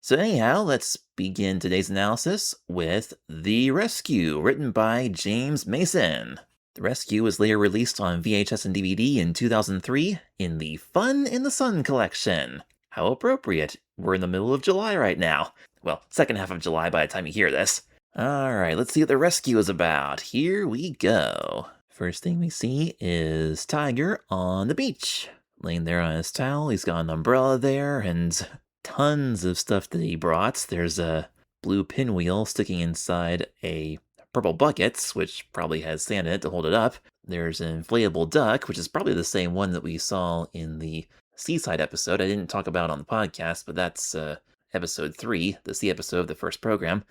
So anyhow, let's begin today's analysis with The Rescue, written by James Mason. The Rescue was later released on VHS and DVD in 2003 in the Fun in the Sun collection. How appropriate. We're in the middle of July right now. Well, second half of July by the time you hear this. Alright, let's see what The Rescue is about. Here we go. First thing we see is Tiger on the beach. Laying there on his towel, he's got an umbrella there, and tons of stuff that he brought. There's a blue pinwheel sticking inside a purple bucket, which probably has sand in it to hold it up. There's an inflatable duck, which is probably the same one that we saw in the Seaside episode. I didn't talk about on the podcast, but that's episode 3, the sea episode of the first program.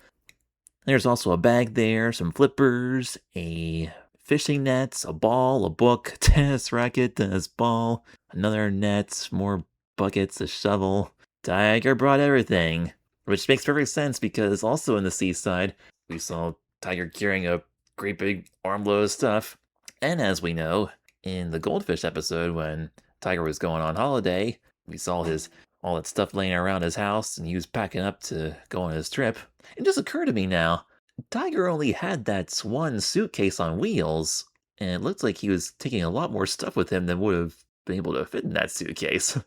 There's also a bag there, some flippers, a fishing net, a ball, a book, tennis racket, tennis ball, another net, more buckets, a shovel. Tiger brought everything, which makes perfect sense because also in the Seaside, we saw Tiger carrying a great big armload of stuff. And as we know, in the Goldfish episode, when Tiger was going on holiday, we saw all that stuff laying around his house, and he was packing up to go on his trip. It just occurred to me now, Tiger only had that one suitcase on wheels, and it looks like he was taking a lot more stuff with him than would have been able to fit in that suitcase.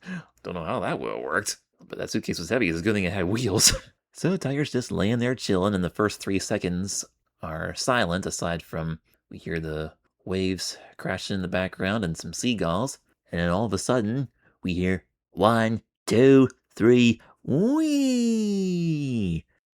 Don't know how that would have worked, but that suitcase was heavy. It's a good thing it had wheels. So Tiger's just laying there chilling, and the first 3 seconds are silent, aside from we hear the waves crashing in the background and some seagulls, and then all of a sudden we hear 1, 2, 3, whee!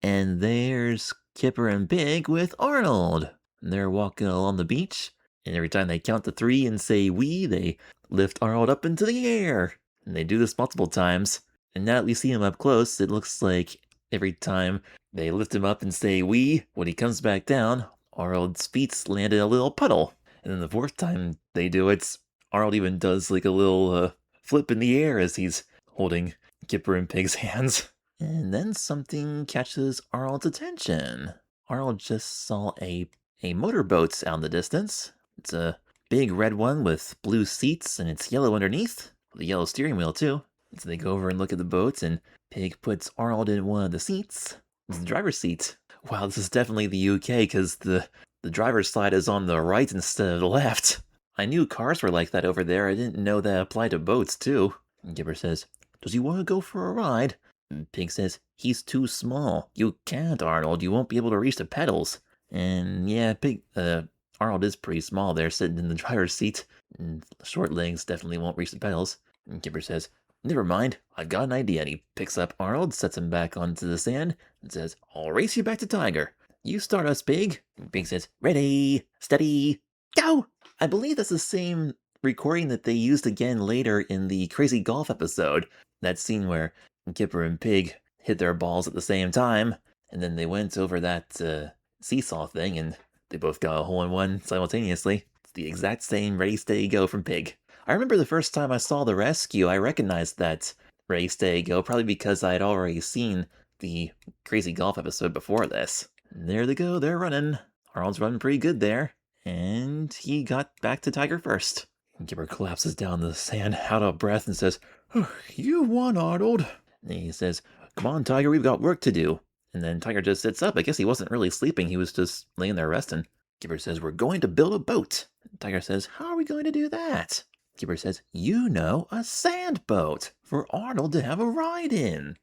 And there's Kipper and Pig with Arnold. And they're walking along the beach, and every time they count to 3 and say wee, they lift Arnold up into the air. And they do this multiple times. And now that we see him up close, it looks like every time they lift him up and say wee, when he comes back down, Arnold's feet land in a little puddle. And then the 4th time they do it, Arnold even does like a little flip in the air as he's holding Kipper and Pig's hands. And then something catches Arnold's attention. Arnold just saw a motorboat out in the distance. It's a big red one with blue seats, and it's yellow underneath, with a yellow steering wheel too. And so they go over and look at the boat, and Pig puts Arnold in one of the seats. It's the driver's seat. Wow, this is definitely the UK, because the driver's side is on the right instead of the left. I knew cars were like that over there. I didn't know that applied to boats too. And Kipper says, "Does he want to go for a ride?" And Pig says, "He's too small. You can't, Arnold. You won't be able to reach the pedals." And yeah, Arnold is pretty small there, sitting in the driver's seat. And short legs definitely won't reach the pedals. And Kipper says, "Never mind, I've got an idea." And he picks up Arnold, sets him back onto the sand, and says, "I'll race you back to Tiger. You start us, Pig." And Pig says, "Ready, steady, go!" I believe that's the same recording that they used again later in the Crazy Golf episode. That scene where Kipper and Pig hit their balls at the same time, and then they went over that seesaw thing, and they both got a hole-in-one simultaneously. It's the exact same Ready, Steady, Go from Pig. I remember the first time I saw The Rescue, I recognized that Ready, Steady, Go, probably because I had already seen the Crazy Golf episode before this. And there they go, they're running. Arnold's running pretty good there, and he got back to Tiger first. And Kipper collapses down the sand, out of breath, and says, "Oh, you won, Arnold." And he says, "Come on, Tiger, we've got work to do." And then Tiger just sits up. I guess he wasn't really sleeping. He was just laying there resting. Kipper says, "We're going to build a boat." And Tiger says, "How are we going to do that?" Kipper says, "You know, a sand boat for Arnold to have a ride in."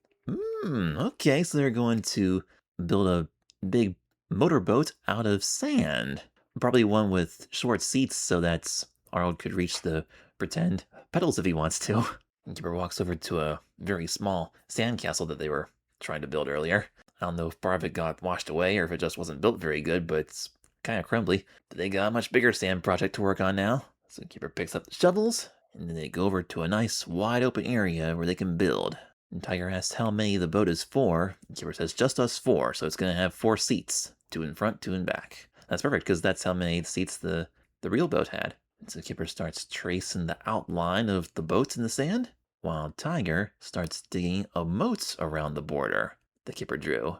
Okay, so they're going to build a big motorboat out of sand. Probably one with short seats so that Arnold could reach the pretend pedals if he wants to. And Kipper walks over to a very small sandcastle that they were trying to build earlier. I don't know if part of it got washed away or if it just wasn't built very good, but it's kind of crumbly. But they got a much bigger sand project to work on now. So Kipper picks up the shovels, and then they go over to a nice wide open area where they can build. And Tiger asks how many the boat is for. And Kipper says, "Just us 4, so it's going to have 4 seats. 2 in front, 2 in back." That's perfect, because that's how many seats the real boat had. And so Kipper starts tracing the outline of the boats in the sand, while Tiger starts digging a moat around the border that Kipper drew.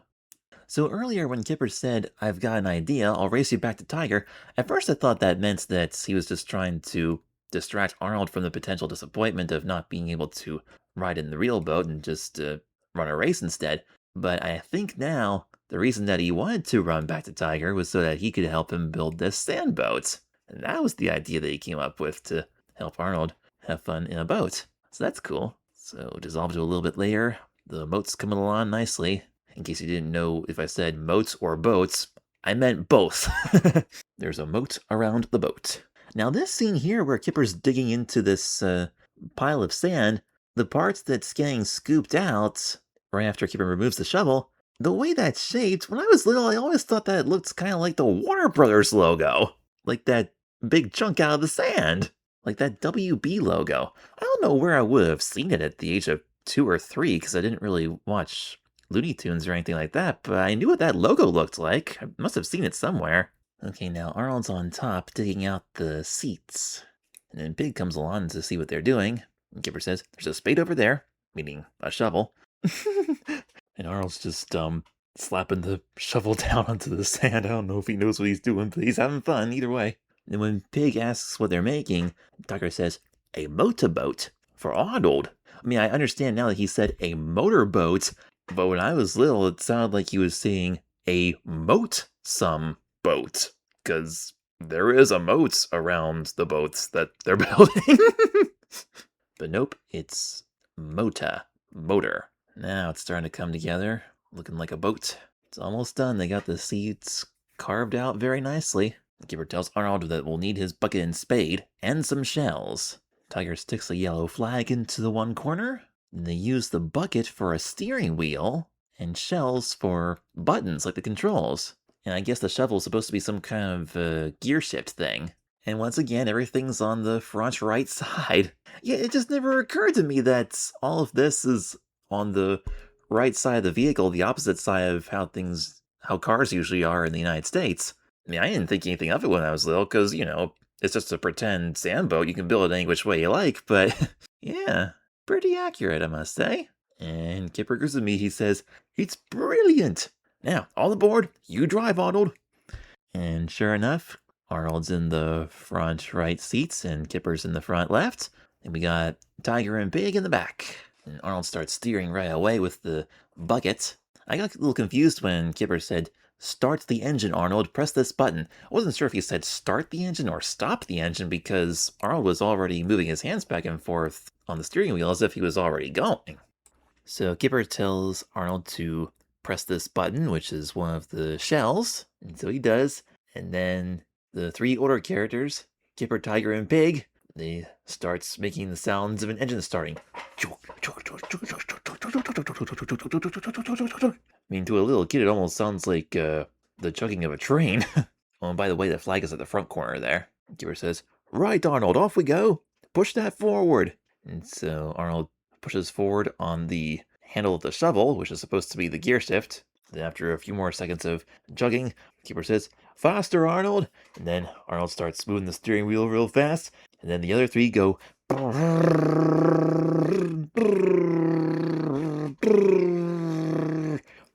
So earlier when Kipper said, "I've got an idea, I'll race you back to Tiger," at first I thought that meant that he was just trying to distract Arnold from the potential disappointment of not being able to ride in the real boat and just run a race instead. But I think now the reason that he wanted to run back to Tiger was so that he could help him build this sand boat. And that was the idea that he came up with to help Arnold have fun in a boat. So that's cool. So dissolve to a little bit later. The moat's coming along nicely. In case you didn't know if I said moats or boats, I meant both. There's a moat around the boat. Now this scene here where Kipper's digging into this pile of sand, the parts that's getting scooped out right after Kipper removes the shovel, the way that's shaped, when I was little, I always thought that it looked kind of like the Warner Brothers logo. Like that big chunk out of the sand. Like that WB logo. I don't know where I would have seen it at the age of 2 or 3, because I didn't really watch Looney Tunes or anything like that, but I knew what that logo looked like. I must have seen it somewhere. Okay, now Arnold's on top digging out the seats. And then Pig comes along to see what they're doing. And Kipper says, "There's a spade over there," meaning a shovel. And Arnold's just slapping the shovel down onto the sand. I don't know if he knows what he's doing, but he's having fun either way. And when Pig asks what they're making, Tucker says, "A motorboat for Arnold." I mean, I understand now that he said a motorboat, but when I was little, it sounded like he was saying a moat-some boat, because there is a moat around the boats that they're building. But nope, it's motor. Now it's starting to come together, looking like a boat. It's almost done. They got the seats carved out very nicely. Kipper tells Arnold that we'll need his bucket and spade, and some shells. Tiger sticks a yellow flag into the one corner, and they use the bucket for a steering wheel, and shells for buttons like the controls. And I guess the shovel's supposed to be some kind of gear shift thing. And once again, everything's on the front right side. Yeah, it just never occurred to me that all of this is on the right side of the vehicle, the opposite side of how cars usually are in the United States. I mean, I didn't think anything of it when I was little, because, it's just a pretend sand boat. You can build it any which way you like, but yeah, pretty accurate, I must say. And Kipper agrees with me. He says, "It's brilliant. Now, all aboard. You drive, Arnold." And sure enough, Arnold's in the front right seats, and Kipper's in the front left. And we got Tiger and Pig in the back. And Arnold starts steering right away with the bucket. I got a little confused when Kipper said, "Start the engine, Arnold. Press this button." I wasn't sure if he said start the engine or stop the engine, because Arnold was already moving his hands back and forth on the steering wheel as if he was already going. So Kipper tells Arnold to press this button, which is one of the shells. And so he does. And then the 3 older characters, Kipper, Tiger, and Pig, they starts making the sounds of an engine starting. I mean, to a little kid, it almost sounds like the chugging of a train. Oh, and by the way, the flag is at the front corner there. Kipper says, "Right, Arnold, off we go. Push that forward." And so Arnold pushes forward on the handle of the shovel, which is supposed to be the gear shift. Then after a few more seconds of chugging, Kipper says, "Faster, Arnold." And then Arnold starts moving the steering wheel real fast. And then the other 3 go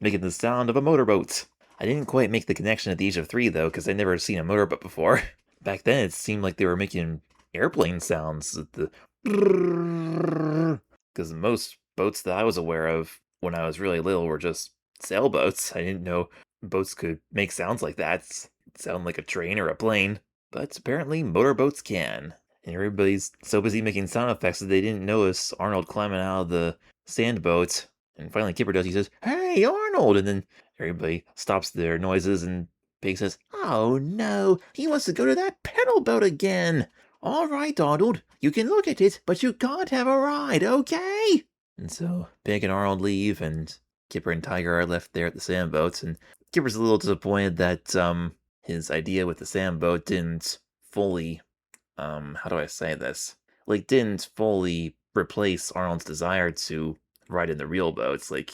making the sound of a motorboat. I didn't quite make the connection at the age of 3, though, because I'd never seen a motorboat before. Back then, it seemed like they were making airplane sounds. Because most boats that I was aware of when I was really little were just sailboats. I didn't know boats could make sounds like that. Sound like a train or a plane. But apparently motorboats can. And everybody's so busy making sound effects that they didn't notice Arnold climbing out of the sand boat. And finally Kipper does. He says, "Hey, Arnold!" And then everybody stops their noises, and Pig says, "Oh no, he wants to go to that pedal boat again. All right, Arnold, you can look at it, but you can't have a ride, okay?" And so Pig and Arnold leave, and Kipper and Tiger are left there at the sand boats. And Kipper's a little disappointed that his idea with the sand boat didn't fully, how do I say this? Like, didn't fully replace Arnold's desire to ride in the real boats. Like,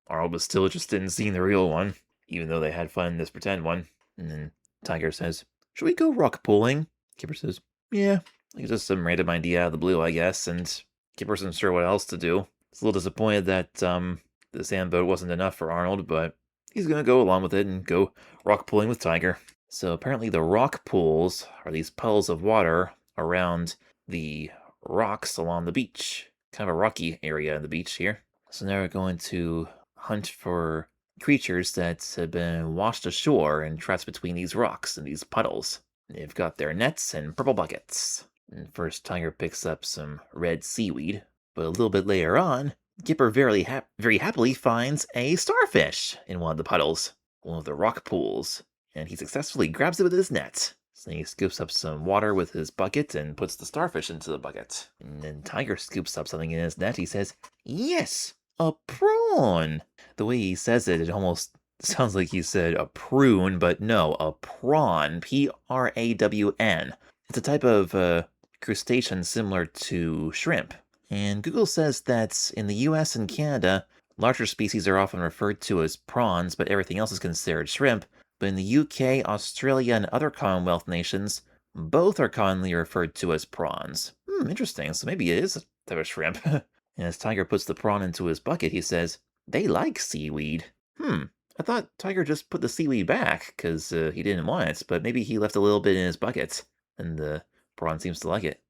Arnold was still interested in seeing the real one, even though they had fun in this pretend one. And then Tiger says, "Should we go rock pooling?" Kipper says, "Yeah." Like, just some random idea out of the blue, I guess, and Kipper wasn't sure what else to do. He's a little disappointed that the sand boat wasn't enough for Arnold, but he's gonna go along with it and go rock pooling with Tiger. So apparently the rock pools are these puddles of water around the rocks along the beach. Kind of a rocky area on the beach here. So now we're going to hunt for creatures that have been washed ashore and trapped between these rocks and these puddles. They've got their nets and purple buckets. And first, Tiger picks up some red seaweed, but a little bit later on, Kipper very happily finds a starfish in one of the puddles, one of the rock pools, and he successfully grabs it with his net. So he scoops up some water with his bucket and puts the starfish into the bucket. And then Tiger scoops up something in his net. He says, "Yes, a prawn!" The way he says it, it almost sounds like he said a prune, but no, a prawn. Prawn. It's a type of crustacean similar to shrimp. And Google says that in the US and Canada, larger species are often referred to as prawns, but everything else is considered shrimp. But in the UK, Australia, and other Commonwealth nations, both are commonly referred to as prawns. Interesting. So maybe it is a type of shrimp. And as Tiger puts the prawn into his bucket, he says, "They like seaweed." I thought Tiger just put the seaweed back because he didn't want it, but maybe he left a little bit in his bucket, and the prawn seems to like it.